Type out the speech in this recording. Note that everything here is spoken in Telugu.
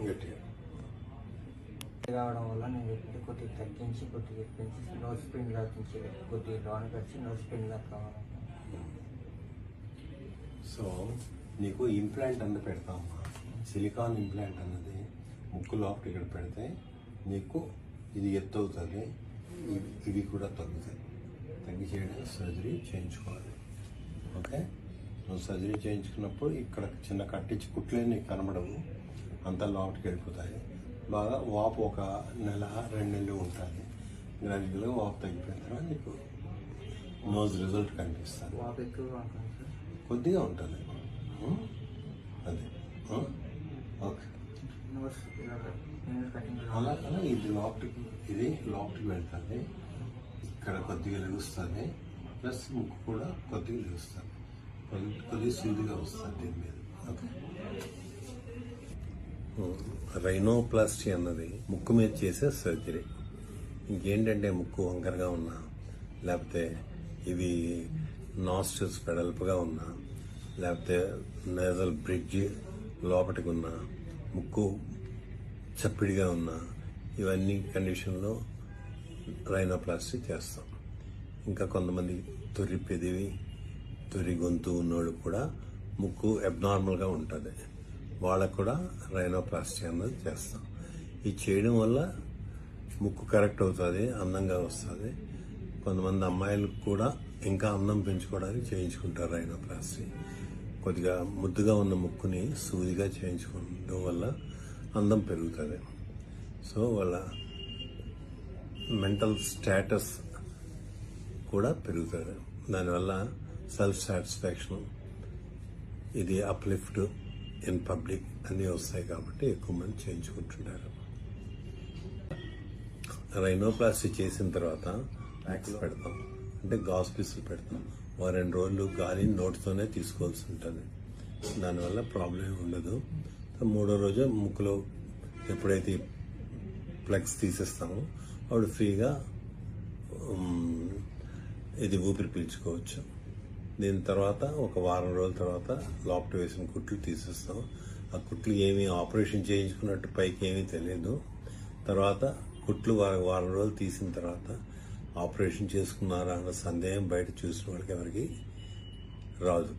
గట్టిగా రావడం వల్ల నేను చెప్పి కొద్దిగా తగ్గించి కొద్దిగా తెప్పించి నోస్ పిన్ లాగించి కొద్దిగా లోనికి వచ్చి నోస్ పిన్ లా కావాలన్నా. సో నీకు ఇంప్లాంట్ అన్నది పెడతామమ్మా. సిలికాన్ ఇంప్లాంట్ అన్నది ముక్కు లోపల ఇక్కడ పెడితే నీకు ఇది ఎత్తు అవుతుంది, ఇవి కూడా తగ్గుతాయి. తగ్గి చేయడానికి సర్జరీ చేయించుకోవాలి. ఓకే, నువ్వు సర్జరీ చేయించుకున్నప్పుడు ఇక్కడ చిన్న కట్టించి కుట్లే నీకు కనబడవు, అంతా లోపలికి వెళ్ళిపోతాయి. బాగా వాపు ఒక నెల 2 నెలలు ఉంటుంది. గ్రాడ్యువల్గా వాపు తగ్గిపోయిన తర్వాత నీకు నోజ్ రిజల్ట్ కనిపిస్తుంది. వాపు ఎక్కువగా ఉంటుంది సార్? కొద్దిగా ఉంటుంది అదే. ఓకే, అలా ఇది లోపలికి వెళ్తుంది. ఇక్కడ కొద్దిగా లెగుస్తుంది, ప్లస్ ముక్కు కూడా కొద్దిగా లెగుస్తుంది, కొద్దిగా సూదిగా వస్తుంది దీని మీద. ఓకే, రైనోప్లాస్టీ అన్నది ముక్కు మీద చేసే సర్జరీ. ఇంకేంటంటే ముక్కు వంకరగా ఉన్నా, లేకపోతే ఇవి నాస్ట్రిల్స్ వెడల్పుగా ఉన్నా, లేకపోతే నేజల్ బ్రిడ్జ్ లోపలికి ఉన్నా, ముక్కు చప్పిడిగా ఉన్నా, ఇవన్నీ కండిషన్లో రైనోప్లాస్టీ చేస్తాం. ఇంకా కొంతమంది తొర్రి పెదివి, తొర్రి గొంతు ఉన్నోళ్ళు కూడా ముక్కు అబ్నార్మల్గా ఉంటుంది, వాళ్ళకు కూడా రైనోప్లాస్టీ అన్నది చేస్తాం. ఇది చేయడం వల్ల ముక్కు కరెక్ట్ అవుతుంది, అందంగా వస్తుంది. కొంతమంది అమ్మాయిలకు కూడా ఇంకా అందం పెంచుకోవడానికి చేయించుకుంటారు రైనోప్లాస్టీ. కొద్దిగా ముద్దుగా ఉన్న ముక్కుని సూదిగా చేయించుకోవడం వల్ల అందం పెరుగుతుంది. సో వాళ్ళ మెంటల్ స్టేటస్ కూడా పెరుగుతుంది. దానివల్ల సెల్ఫ్ సాటిస్ఫాక్షన్, ఇది అప్లిఫ్ట్ ఇన్ పబ్లిక్ అన్నీ వస్తాయి. కాబట్టి ఎక్కువ మంది చేయించుకుంటుంటారు. రైనోప్లాస్టీ చేసిన తర్వాత ప్యాక్స్ పెడతాం, అంటే గాస్ పీసులు పెడతాం. 2 రోజులు గాలి నోటితోనే తీసుకోవాల్సి ఉంటుంది. దానివల్ల ప్రాబ్లం ఉండదు. 3వ రోజు ముక్కులో ఎప్పుడైతే ప్లగ్స్ తీసేస్తామో అప్పుడు ఫ్రీగా ఇది ఊపిరి పీల్చుకోవచ్చు. దీని తర్వాత ఒక వారం రోజుల తర్వాత లోపల వేసిన కుట్లు తీసేస్తాం. ఆ కుట్లు ఏమీ ఆపరేషన్ చేయించుకున్నట్టు పైకి ఏమీ తెలియదు. తర్వాత కుట్లు వారం రోజులు తీసిన తర్వాత ఆపరేషన్ చేసుకున్నారా అన్న సందేహం బయట చూసిన వాళ్ళకి ఎవరికి రాదు.